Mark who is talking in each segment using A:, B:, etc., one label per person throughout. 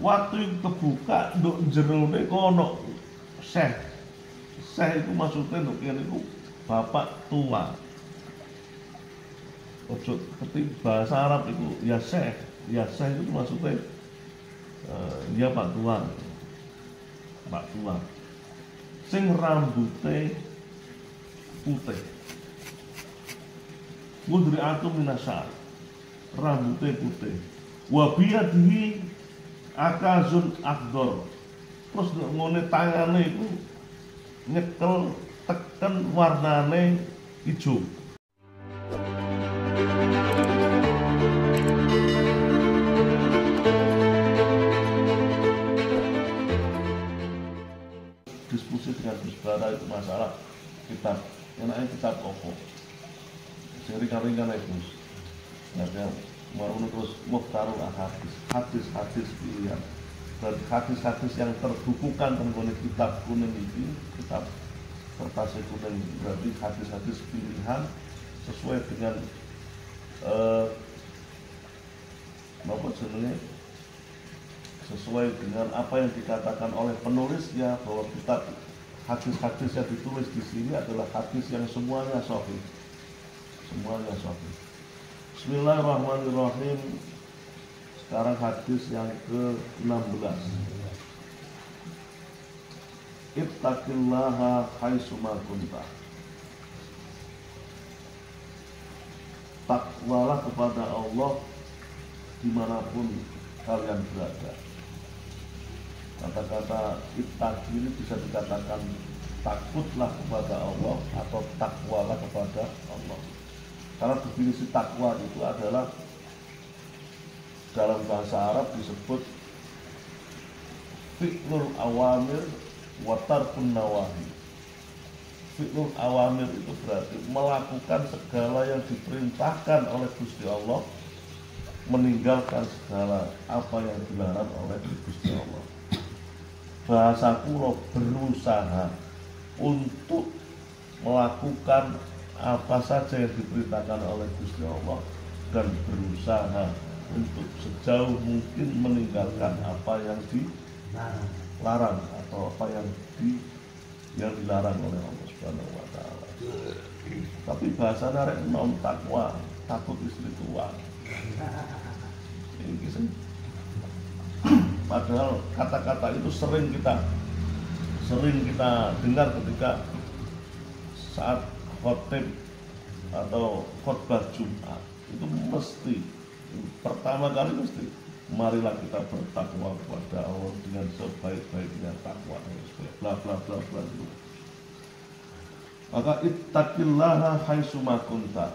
A: Waktu itu kebuka nduk jerone kono Syekh. Syekh itu maksudnya nduk kene iku bapak tua. Ojo ketik bahasa Arab itu ya Syekh itu maksudnya ya Pak Tua. Pak Tua. Sing rambutnya putih. Mudri'atu minasyar. Rambutnya putih. Wa biyadihi akazun akdor. Terus ngone tangane itu nyekel teken warnane hijau. Diskusi dengan Gus Bara itu masalah kitab, enaknya kitab apa? Ringan-ringan ya Gus. Nah, mau terus mukhtarul hadis pilihan. Dan hadis-hadis yang terbukukan tentang kitab kuning ini, kitab kertas kuning, berarti hadis-hadis pilihan sesuai dengan apa sebenarnya sesuai dengan apa yang dikatakan oleh penulisnya, bahwa kitab hadis-hadis yang ditulis di sini adalah hadis yang semuanya sahih. Bismillahirrahmanirrahim. Sekarang hadis yang ke-16. Ittaqillaha haitsuma kunta. Takwalah kepada Allah dimanapun kalian berada. Kata-kata ittaqi ini bisa dikatakan takutlah kepada Allah atau takwalah kepada Allah. Karena definisi takwa itu adalah dalam bahasa Arab disebut fi'lul awamir wa tarkun nawahi. Fi'lul awamir itu berarti melakukan segala yang diperintahkan oleh Gusti Allah, meninggalkan segala apa yang dilarang oleh Gusti Allah. Bahasa kula berusaha untuk melakukan apa saja yang diperintahkan oleh Gusti Allah dan berusaha untuk sejauh mungkin meninggalkan apa yang dilarang atau apa yang dilarang oleh Allah Subhanahu wa taala. Tapi bahasa narek non takwa, takut istri tua. Padahal kata-kata itu sering kita dengar ketika saat khotib atau khotbah Jumat. Itu mesti pertama kali mesti marilah kita bertakwa kepada Allah dengan sebaik-baiknya takwa, bla bla bla bla. Maka ittaqillaha haitsuma kunta.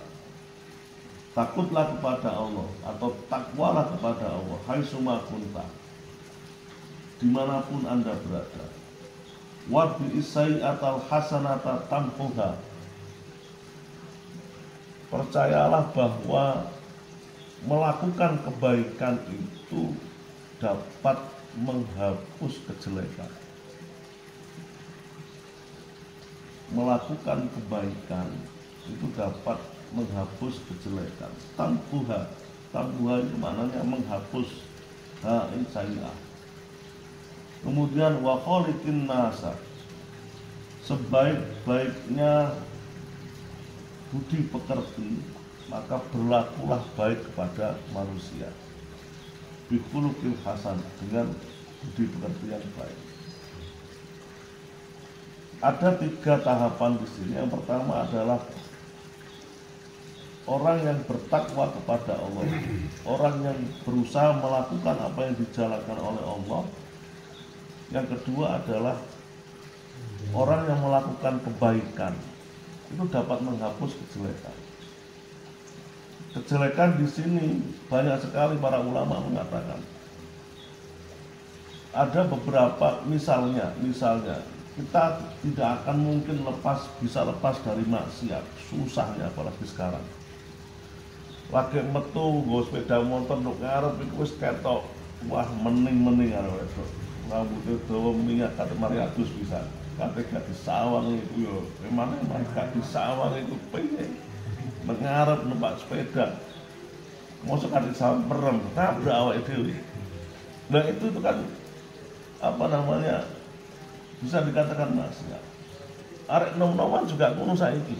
A: Takutlah kepada Allah atau takwalah kepada Allah haitsuma kunta, dimanapun Anda berada. Wa bi isai'atal hasanata tamhuha. Percayalah bahwa melakukan kebaikan itu dapat menghapus kejelekan. Melakukan kebaikan itu dapat menghapus kejelekan. Tamhuha itu maknanya menghapus sayi'ah. Kemudian wa khaliqin nasa, sebaik-baiknya budi pekerti, maka berlakulah baik kepada manusia. Bikhuluqil hasan, dengan budi pekerti yang baik. Ada 3 tahapan di sini. Yang pertama adalah orang yang bertakwa kepada Allah, orang yang berusaha melakukan apa yang dijalankan oleh Allah. Yang kedua adalah orang yang melakukan kebaikan, itu dapat menghapus kejelekan. Kejelekan di sini banyak sekali para ulama mengatakan. Ada beberapa misalnya kita tidak akan mungkin bisa lepas dari maksiat, susahnya apalagi sekarang. Lagi metu nggo sepeda motor nduk ngarep iku wis ketok, wah mening-mening karo itu. Rambutnya dawa minyak kate mari adus bisa. Kate gak disawang itu yo, memang gak disawang itu piye. Mengarep numpak sepeda. Mosok kate disawang merem, tabrak awake dhewe. Nah itu kan apa namanya, bisa dikatakan maksiat. Arek nom-noman juga ngono saiki.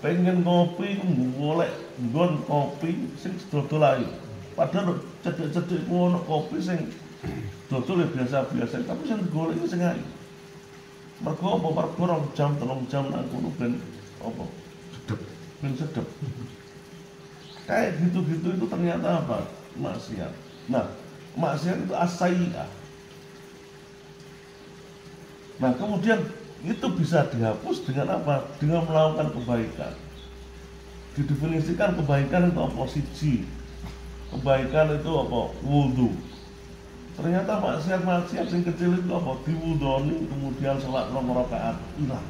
A: Pengen ngopi golek nggon kopi sing dodol ae. Padahal cedek-cedek ngono kopi sing dodol ya biasa-biasa, tapi sing digolek iki sing ae. Mergo apa? Mergo 2 jam 3 jam nang kono ben apa? Sedep, ben sedep. Kayak gitu-gitu itu ternyata apa? Maksiat. Nah, maksiat itu as-sayyi'ah. Nah, kemudian itu bisa dihapus dengan apa? Dengan melakukan kebaikan. Didefinisikan kebaikan itu apa? Siji. Kebaikan itu apa? Wudu. Ternyata maksiat-maksiat yang kecil itu apa? Diwudoni kemudian salat 2 rakaat hilang.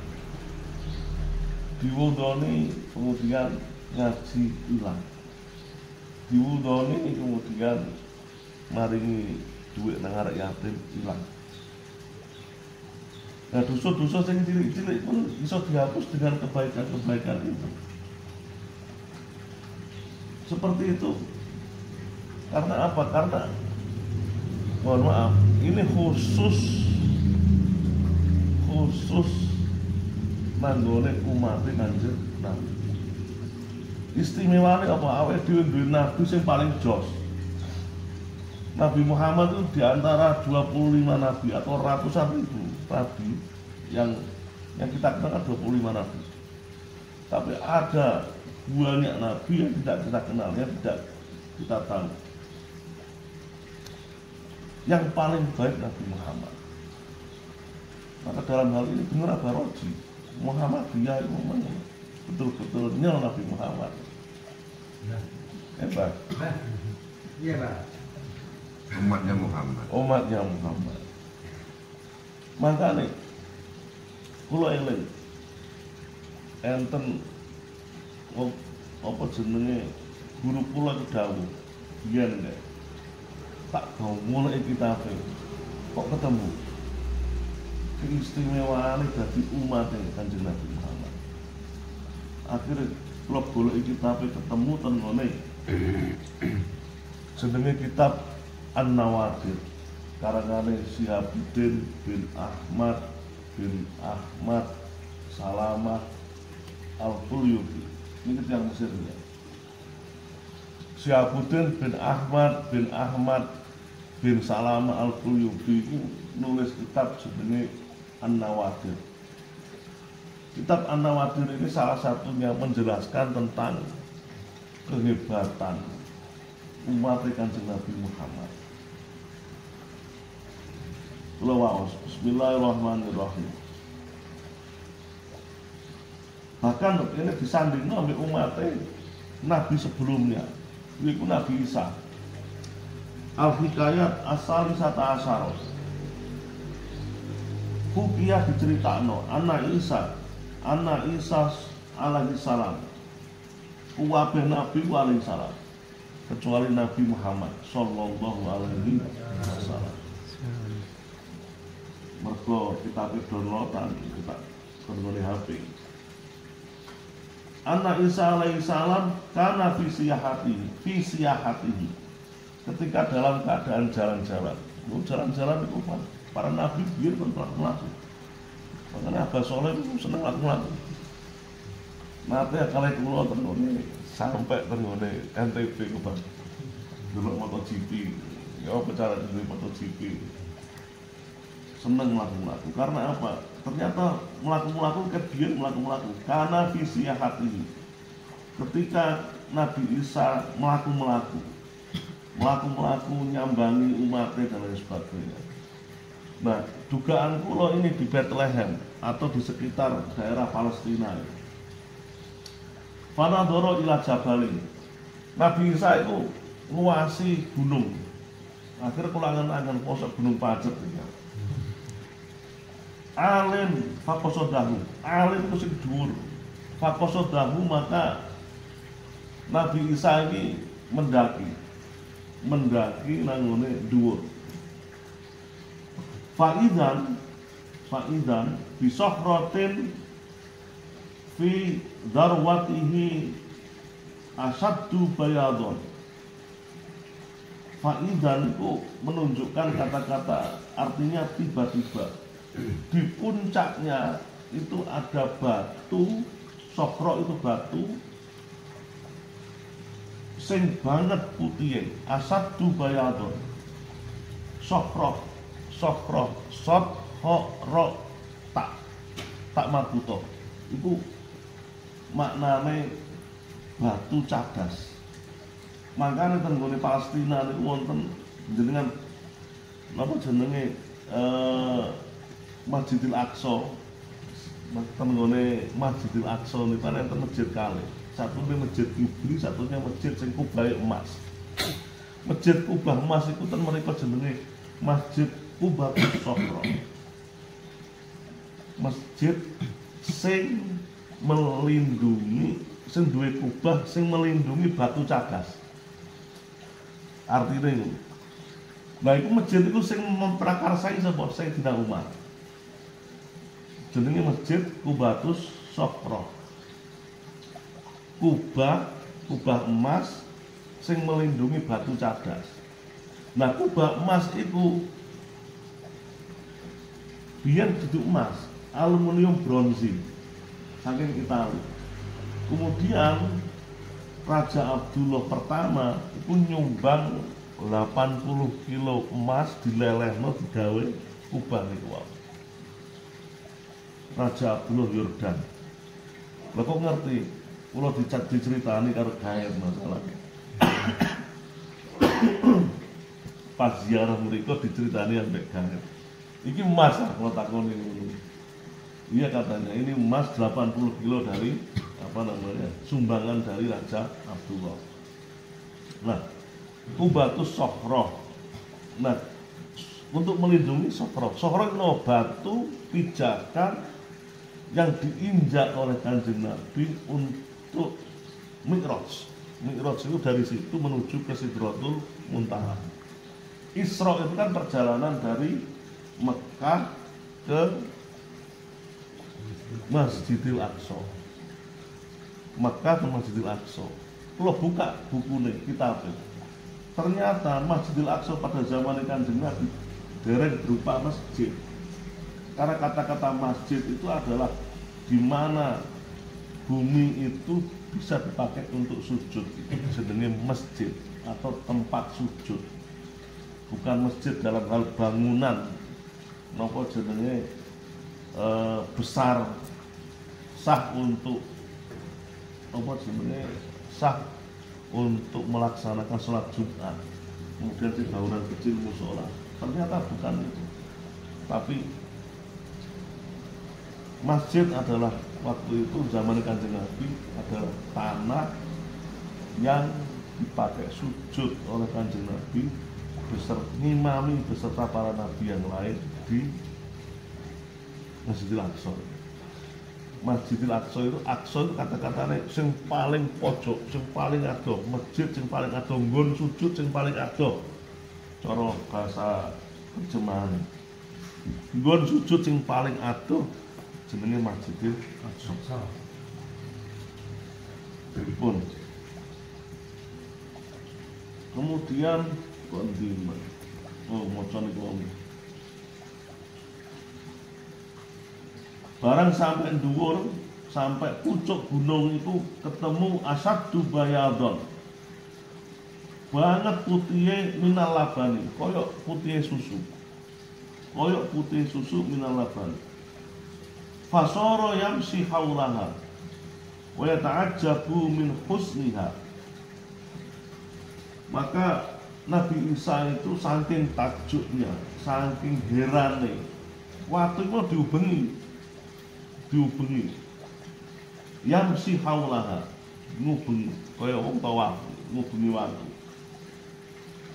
A: Diwudoni kemudian ngaji hilang. Diwudoni kemudian maringi duit nang arek yatim hilang. Nah, dosa-dosa yang cilik-cilik pun bisa dihapus dengan kebaikan-kebaikan itu. Seperti itu. Karena apa? Karena mohon maaf, ini khusus nanggone umat Kanjeng Nabi. Istimewanya apa? Awake dhewe duwe nabi sing paling jos. Nabi Muhammad itu diantara 25 nabi atau ratusan ribu nabi yang kita kenal kan 25 nabi. Tapi ada banyak nabi yang tidak kita kenal, yang tidak kita tahu. Yang paling baik Nabi Muhammad. Maka dalam hal ini benar apa Roji? Muhammadiyah itu memang betul-betul nyel Nabi Muhammad. Hebat.
B: Iya, Pak.
C: Umatnya Muhammad.
A: Umatnya Muhammad. Makanya kula eling enten apa jenenge guru kula itu dawuh biyen nek tak gau mulai kitabe kok ketemu keistimewaane dadi umat Kanjeng Nabi Muhammad. Akhirnya kula golek kitabe ketemu ten ngene jenenge kitab An-Nawadir karangane Syihabuddin bin Ahmad Salamah Al-Qulyubi. Ini yang Mesir ya. Syihabuddin bin Ahmad bin Salamah Al-Qulyubi itu nulis kitab jenenge An-Nawadir. Kitab An-Nawadir ini salah satunya menjelaskan tentang kehebatan umat Kanjeng Nabi Muhammad. Bismillahirrahmanirrahim. Bahkan ini disandingkan oleh umat Nabi sebelumnya, yaitu Nabi Isa. Al-Hikayat As-Salisata Asyara. Hukiyah diceritakno anak Isa alaihi salam. Kuwabe Nabi alaihi salam. Kecuali Nabi Muhammad sallallahu alaihi wasallam. Mergo kita downloadan kita kembali HP. Anak Isa alaihi salam karena fisiyahatihi. Ketika dalam keadaan jalan-jalan. Jalan-jalan itu para nabi biar melaku. Makanya Abah Soleh itu seneng melaku. Nanti kalau keluar tergone sampai tergone NTB ke Bang. Dulu MotoGP. Ya bicara dulu MotoGP. Seneng melaku-melaku. Karena apa? Ternyata melaku-melaku kebiar melaku-melaku. Karena fisiyahatihi. Ketika Nabi Isa melaku-melaku nyambangi umatnya dan lain sebagainya. Nah, dugaan kula ini di Bethlehem atau di sekitar daerah Palestina. Fanadoro ila jabalin. Nabi Isa itu nguasi gunung. Akhirnya kulangan-angan posok gunung Pajet ya. Alim fakosodahu. Alim itu sing dhuwur. Fakosodahu maka Nabi Isa ini mendaki nangone dhuwur. Faidan bisohrotin fi darwatihi asaddu bayadon. Faidan itu menunjukkan kata-kata artinya tiba-tiba. Di puncaknya itu ada batu, sokro itu batu sing banget putih, asad dubayadon. Sokro sot ho ro tak mabuto. Itu maknane batu cadas. Makanya tenggone Palestina niku wonten jenengan napa jenenge Masjidil Aqsa. Tenggone Masjidil Aqsa niku kan enten masjid kalih. Satunya masjid Kibli, satunya masjid sing kubahe emas. Masjid kubah emas iku ten mereka jenenge Masjid Qubatus Sokro. Masjid sing melindungi, sing duwe kubah sing melindungi batu cadas. Artinya itu. Nah, itu masjid itu sing memprakarsai sapa Sayyidina Umar. Jenenge Masjid Qubatus Sokro. Kubah emas sing melindungi batu cadas. Nah, kubah emas itu biyen dudu emas, aluminium bronzi saking Italia. Kemudian Raja Abdullah pertama itu nyumbang 80 kilo emas dilelehno digawe kubah niku. Raja Abdullah Yordan. Lha kok ngerti? Kula diceritani karo gawe masalah. Pas ziarah mereka diceritani ambek gawe. Iki emas kalau takoni ngono. Iya katanya ini emas 80 kilo dari sumbangan dari Raja Abdullah. Nah, Qubatus Sokro. Nah, untuk melindungi Sokro itu batu pijakan yang diinjak oleh Kanjeng Nabi untuk Mi'raj. Mi'raj itu dari situ menuju ke Sidratul Muntaha. Isra itu kan perjalanan dari Mekah ke Masjidil Aqsa. Mekah ke Masjidil Aqsa. Kalau buka bukunya, kitabnya, ternyata Masjidil Aqsa pada zaman Kanjeng Nabi dereng berupa masjid. Karena kata-kata masjid itu adalah di mana bumi itu bisa dipakai untuk sujud. Itu disebutnya masjid atau tempat sujud. Bukan masjid dalam hal bangunan, nopo jenenge besar, sah untuk apa jenenge sah untuk melaksanakan sholat Jumat, kemudian di bangunan kecil musola. Ternyata bukan itu, tapi masjid adalah waktu itu zaman Kanjeng Nabi adalah tanah yang dipakai sujud oleh Kanjeng Nabi ngimami beserta para nabi yang lain di Masjidil Aqsa. Masjidil Aqsa itu kata-katanya sing paling pojok, sing paling adoh, masjid sing paling adoh, nggon sujud sing paling adoh. Cara bahasa terjemahan. Nggon sujud sing paling adoh jenenge Masjidil Aqsa. Pun. Kemudian kondimen. Maca niku. Barang sampai dhuwur, sampai pucuk gunung itu ketemu Asaddu Bayadon. Banget putihnya minal labani, koyok putih susu. Koyok putih susu minal labani. Fasara yamsi haulaha wa yata'ajjabu min husniha. Maka Nabi Isa itu saking takjubnya, saking herane, waktu itu diubengi yamsi haulaha, ngubengi kaya wong tawaf, ngubengi waktu.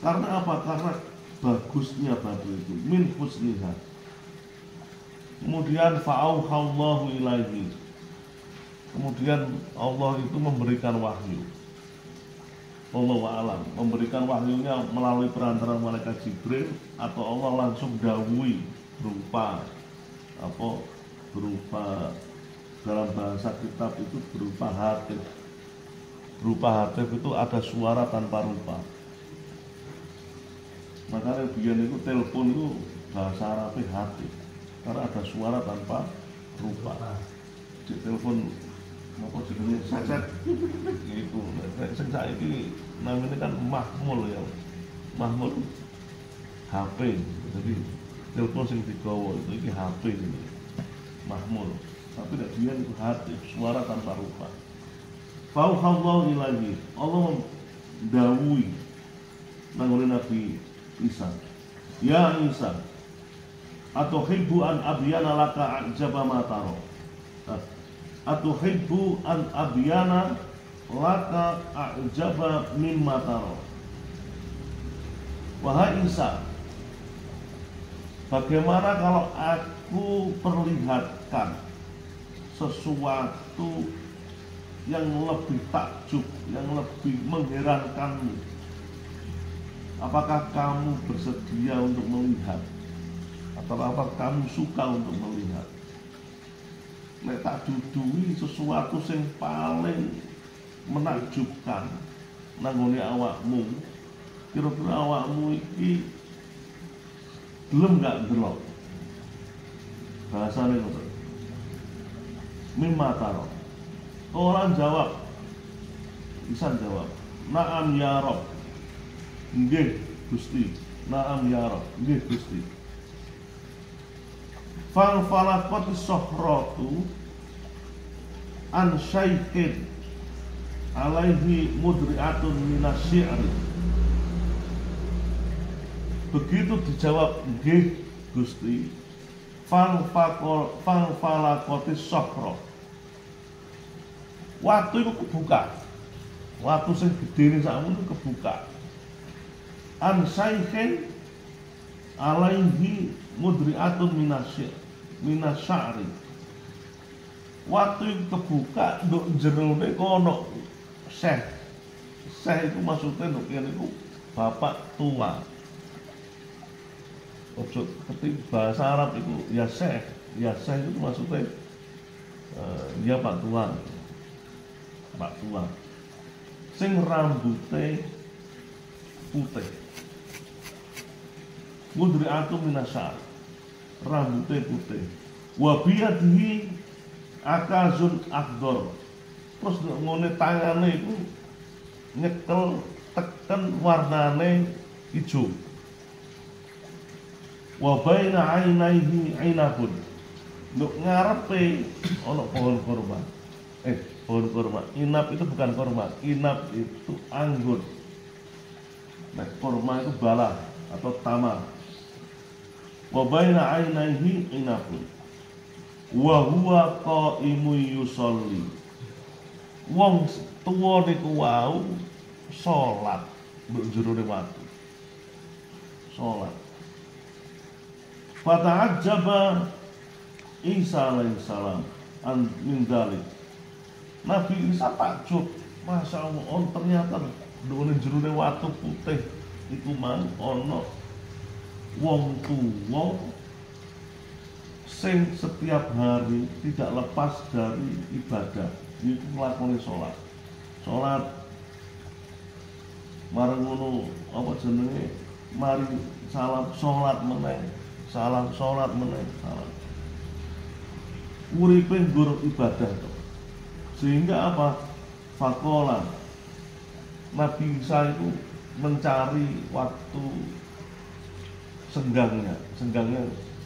A: Karena apa? Karena bagusnya batu itu, min husniha. Kemudian fa'auhallahu ilaihi. Kemudian Allah itu memberikan wahyu. Wallahu a'lam, memberikan wahyunya melalui perantara malaikat Jibril atau Allah langsung dawuhi berupa dalam bahasa kitab itu berupa hatif. Berupa hatif itu ada suara tanpa rupa. Makanya biyen itu telepon itu bahasa Arabnya hati, karena ada suara tanpa rupa. Di telepon apa jenenge saset itu. Sing saiki namanya kan mahmul ya. Mahmul HP. Jadi telepon sing digawa itu iki HP ini. Mahmul. Tapi tidak biyen itu hati, suara tanpa rupa. Fauhallahu ilahi. Allah mendawui nangone Nabi Isa. Ya Isa, atuhibbu an abyana laka ajaba ma taro. Atuhibbu an abyana laka ajaba mimma taro. Wahai Isa, bagaimana kalau aku perlihatkan sesuatu yang lebih takjub, yang lebih mengherankanmu? Apakah kamu bersedia untuk melihat? Atau apakah kamu suka untuk melihat? Nek tak dudui sesuatu yang paling menakjubkan nanggone awakmu, kira-kira awakmu iki gelem gak ndelok? Bahasane ngono. Mimma taro. Orang jawab, Isan jawab, Naam ya Rob. Nggih Gusti. Naam ya Rob. Nggih Gusti. Fal falaqat sohratu an syai'in alaihi mudri'atun minas syi'ri. Begitu dijawab nggih Gusti, fal falaqat sohro. Waktu itu kebuka. Waktu sing gede sakmu itu kebuka. An syai'in alaihi mudri'atun minasyari. Waktu itu kebuka nduk jerone kono syekh. Syekh itu maksudnya nduk kene iku bapak tua. Maksud ketika bahasa Arab itu ya syekh. Ya syekh itu maksudnya dia pak tua. Pak tua. Sing rambutnya putih. Mudri'atun minasyari. Rambutnya putih. Wa biyadihi akazun akdor. Terus ngone tangane itu nyekel teken warnane ijo. Wa baina ainaihi ainabun. Nduk ngarepe ana pohon kurma. Pohon kurma. Inab itu bukan kurma. Inab itu anggur. Nah, kurma itu bala atau tamar. Wa baina ainaihi inabun. Wa huwa qaimu yusolli. Wong tuwa niku wau salat mbok jerone watu. Salat. Fata'ajjaba Isa alaihissalam an min dzalik. Nabi Isa takjub, Masya Allah, ternyata ndone jerone watu putih iku mang ana wong tuwa sing setiap hari tidak lepas dari ibadah, itu nglakoni sholat. Sholat marang ngono apa jenenge, mari salam sholat meneh, salam sholat meneh, salam. Uripe nggur ibadah to. Sehingga apa? Fakola Nabi Isa itu mencari waktu senggangnya,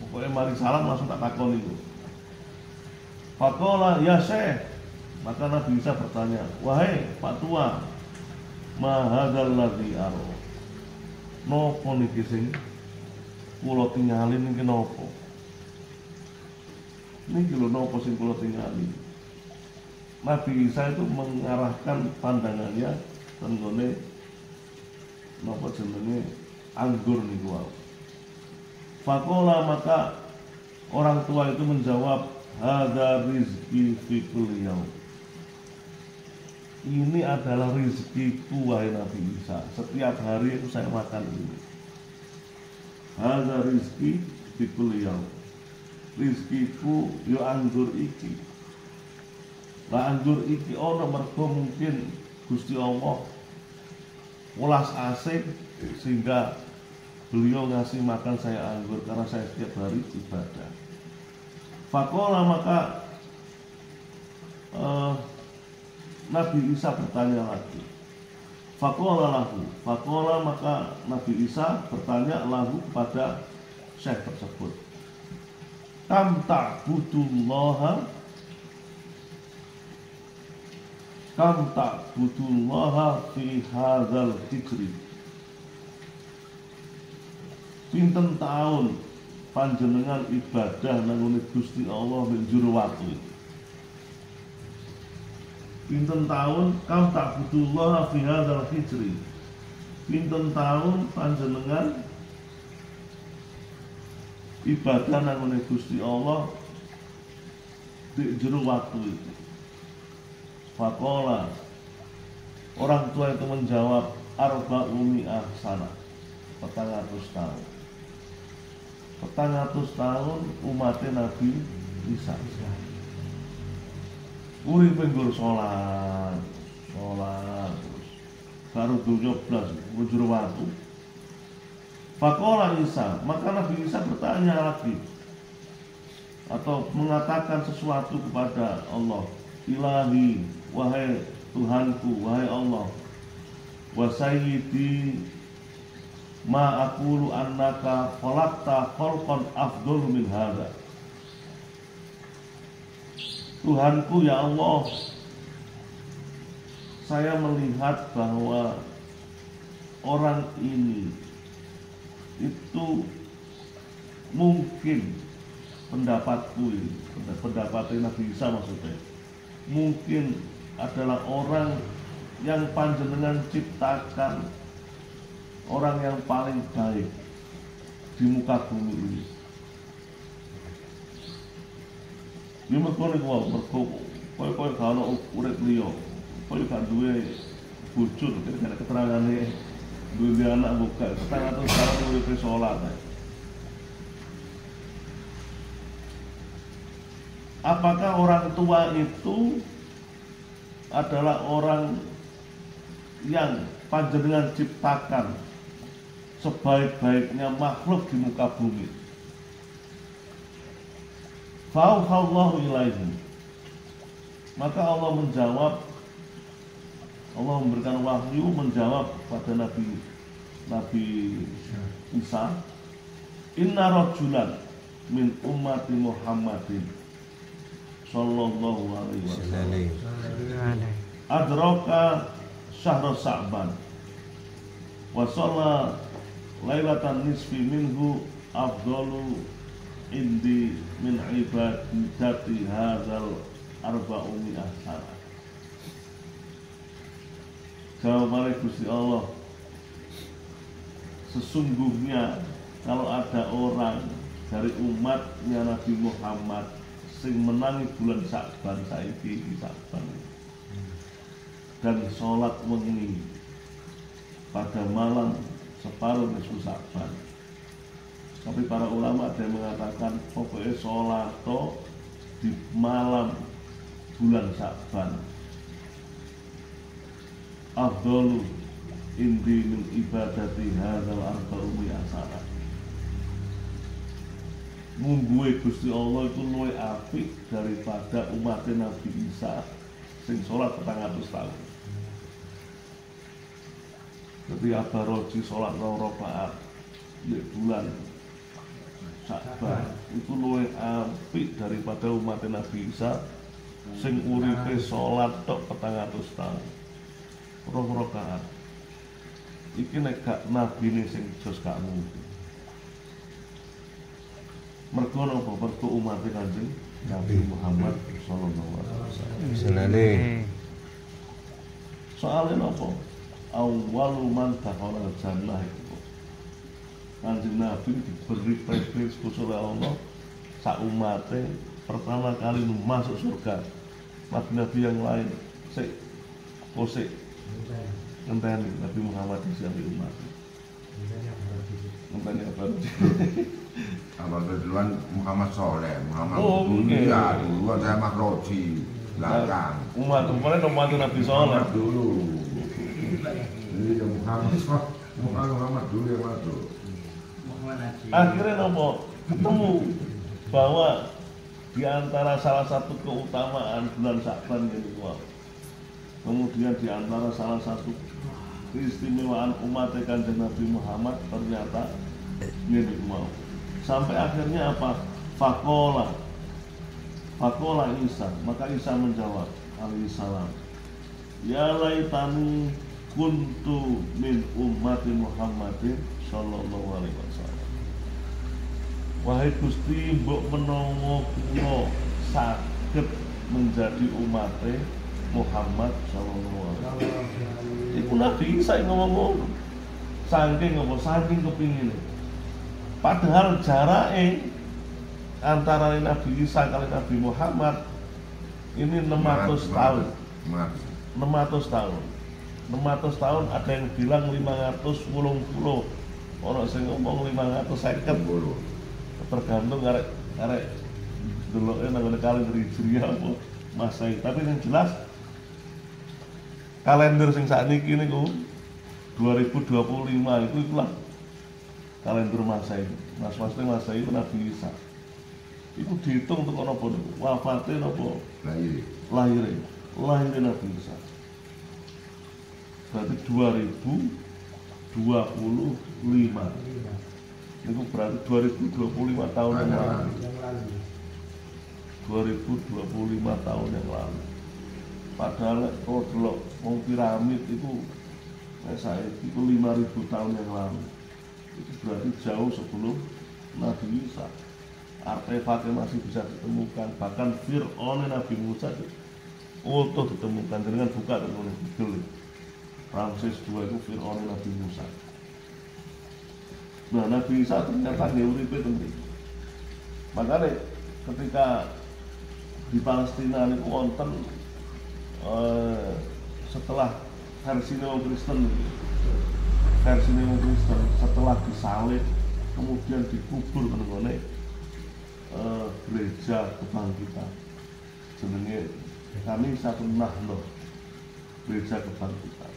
A: pokoknya mari salam langsung tak takon itu. Fakola ya Syekh. Maka Nabi Isa bertanya, wahai Pak Tua, ma hadzal ladzi aro. Napa niki sing kula tingali niki napa? Niki lho napa sing kula tingali. Nabi Isa itu mengarahkan pandangannya tenggone napa jenenge anggur niku wae. Fakola maka orang tua itu menjawab, hadza rizqi fi kulli yaum. Ini adalah rizkiku wahai Nabi Isa. Setiap hari itu saya makan ini. Hadza rizqi fi kulli yaum. Rizkiku yo anggur iki. Lah anggur iki ana mergo mungkin Gusti Allah welas asih sehingga beliau ngasih makan saya anggur karena saya setiap hari ibadah. Faqala, maka Nabi Isa bertanya lagi. Faqala, maka Nabi Isa bertanya lahu kepada syekh tersebut. Kam ta'budullaha fi hadzal hijri. Pinten taun panjenengan ibadah nang Gusti Allah ing jero watu. Pinten taun kam ta'budullaha fi hadzal hijri. Pinten taun panjenengan ibadah nang Gusti Allah di jero watu itu. Faqala, orang tua itu menjawab, arba'umi'ah sana, 400 tahun. 400 tahun umatnya Nabi Isa. Urip nggur sholat terus. Baru 17 njero watu. Faqala Isa, maka Nabi Isa bertanya lagi atau mengatakan sesuatu kepada Allah. Ilahi, wahai Tuhanku, wahai Allah, wa sayyidi, ma aqulu annaka khalaqta khalqan afdal min hadza. Tuhanku ya Allah, saya melihat bahwa orang ini itu mungkin pendapatku ini, pendapatnya Nabi Isa maksudnya, mungkin adalah orang yang panjenengan ciptakan, orang yang paling baik di muka bumi ini. Ini mergo kowe gak ono urip liya, kowe gak duwe bojo, kira-kira keterangane duwe anak buka, 400 tahun uripe salat. Apakah orang tua itu adalah orang yang panjenengan ciptakan sebaik-baiknya makhluk di muka bumi? Fa'auhallahu ilaihi, maka Allah menjawab, Allah memberikan wahyu menjawab pada Nabi Isa, inna rajulan min ummati Muhammadin sallallahu alaihi wasallam adraka syahr Sa'ban wa shalla lailatan nisfi minhu afdalu indi min ibadati hadzal arba'umi'ah sana. Jawab Gusti Allah, sesungguhnya kalau ada orang dari umatnya Nabi Muhammad sing menangi bulan Sa'ban saiki Sa'ban dan sholat wengi pada malam separuh nisfu Sa'ban. Tapi para ulama ada yang mengatakan pokoknya sholat di malam bulan Sa'ban afdalu indi min ibadati hadzal arba'umi'ah sana. Mungguhe Gusti Allah itu luwih apik daripada umat Nabi Isa sing sholat 400 tahun. Jadi abaroji sholat 2 rakaat di bulan Sa'ban itu luwih apik daripada umat Nabi Isa sing uripe sholat tok 400 tahun. 2 rakaat. Iki nek gak nabine sing jos gak mungkin. Mergo napa? Mergo umat Kanjeng Nabi Muhammad sallallahu alaihi wasallam. Soale napa? Awwalu man dakhala jannah itu. Kanjeng Nabi diberi privilege khusus oleh Allah sak umate pertama kali masuk surga. Nabi-nabi yang lain sik kosek ngenteni Nabi Muhammad di umat. Ngenteni apa?
C: Abang duluan Muhammad Soleh, Muhammad Dunia, duluan saya Makroji, belakang.
A: Umatnya nomor Nabi Soleh
C: dulu. Ini Muhammad dulu yang masuk.
A: Akhirnya nopo ketemu bahwa di antara salah satu keutamaan bulan Sya'ban ini, kemudian di antara salah satu keistimewaan umat Kanjeng Nabi Muhammad ternyata ini mau. Sampai akhirnya apa? Fakola Isa, maka Isa menjawab alaihi salam, ya laitani kuntu min ummati Muhammadin sallallahu alaihi wasallam. Wahai Gusti, mbok menawa kula saged menjadi umatnya Muhammad sallallahu alaihi wasallam. Iku Nabi Isa ngomong ngono. Saking kepingin. Padahal jaraknya antara Nabi Isa kali Nabi Muhammad ini 600 tahun. 600 tahun. 600 tahun, ada yang bilang 580. Orang sing ngomong 550. Tergantung arek deloke nang kalender Hijriah apa Masehi. Tapi yang jelas kalender sing sakniki niku 2025 itulah kalender Masehi. Maksudnya Masehi itu Nabi Isa. Itu dihitung untuk apa niku? Wafate napa? Lahire Nabi Isa. Berarti 2025. Itu berarti 2025 tahun yang lalu. 2025 tahun yang lalu. Padahal kalau dulu mau piramid itu saya itu 5.000 tahun yang lalu. Itu berarti jauh sebelum Nabi Isa. Artefaknya masih bisa ditemukan. Bahkan Fir'aun Nabi Musa utuh ditemukan. Dengan buka oleh Google. Ramses II itu Fir'aun Nabi Musa. Nah, Nabi Isa ternyata dia uripe tentu. Makanya ketika di Palestina itu wonten setelah versi Kristen setelah disalib kemudian dikubur menengone gereja kebangkitan jenenge kami satu nahno gereja kebangkitan.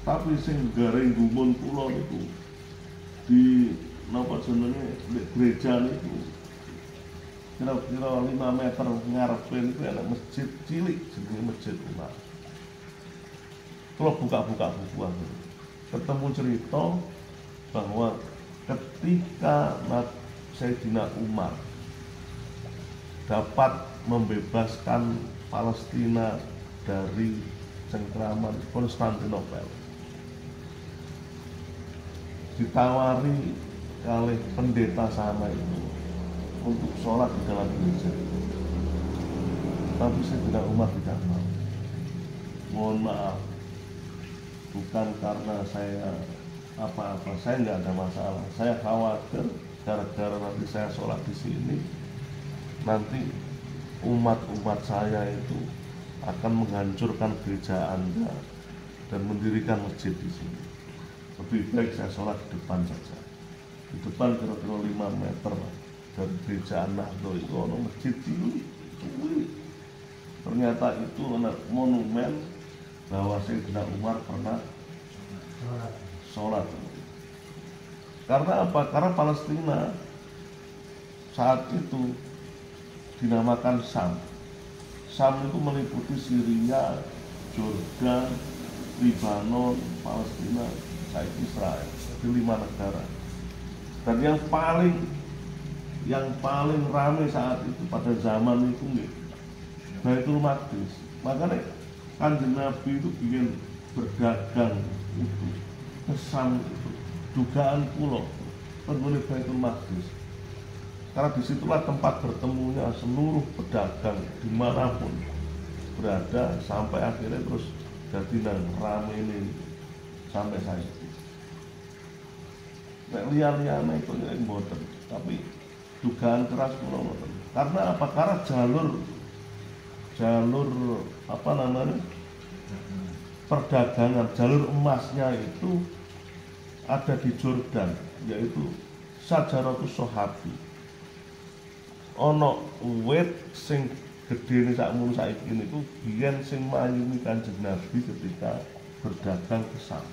A: Tapi sing garing gumun kula niku di napa jenenge gereja niku kira-kira 5 meter ngarepe niku ana masjid cilik jenenge Masjid Umar. Kalau buka-buka buku ketemu cerita bahwa ketika Sayyidina Umar dapat membebaskan Palestina dari cengkraman Konstantinopel, ditawari oleh pendeta sana itu untuk sholat di dalam gereja, tapi Sayyidina Umar tidak mau. Mohon maaf, bukan karena saya apa-apa, saya nggak ada masalah. Saya khawatir gara-gara nanti saya sholat di sini, nanti umat-umat saya itu akan menghancurkan gereja Anda dan mendirikan masjid di sini. Lebih baik saya sholat di depan saja. Di depan kira-kira 5 meter dari gereja An-Nahdlatul itu ada masjid cilik. Ternyata itu ada monumen bahwa Sayyidina Umar pernah sholat. Karena apa? Karena Palestina saat itu dinamakan Sam. Sam itu meliputi Syria, Jordan, Lebanon, Palestina, Israel, di 5 negara. Dan yang paling ramai saat itu pada zaman itu Baitul Maqdis. Makanya Kanjeng Nabi itu bikin berdagang itu kesan itu dugaan pulau penghuni Baitul Maqdis. Karena disitulah tempat bertemunya seluruh pedagang dimanapun berada sampai akhirnya terus jadi nang rame ini sampai saya. Liar-liarnya itu yang boten, tapi dugaan keras pulau boten. Karena apa? Karena jalur apa namanya perdagangan, jalur emasnya itu ada di Jordan, yaitu Sajaratus Sahabi. Ono wit sing gedhe sakmono saiki niku biyen sing mayungi Kanjeng Nabi ketika berdagang ke Sam.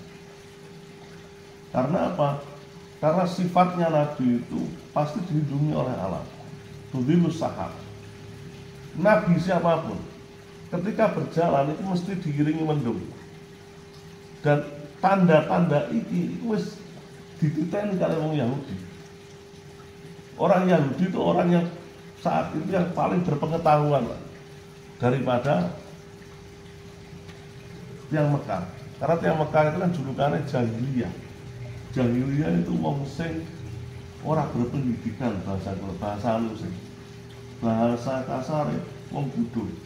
A: Karena apa? Karena sifatnya Nabi itu pasti dilindungi oleh Allah. Tudhilus sahab. Nabi siapapun ketika berjalan itu mesti diiringi mendung. Dan tanda-tanda ini wis dititeni kali orang Yahudi. Orang Yahudi itu orang yang saat itu yang paling berpengetahuan daripada tiang Mekah. Karena tiang Mekah itu kan julukannya jahiliyah. Jahiliyah itu wong sing ora berpendidikan bahasa halus. Bahasa kasar wong bodoh.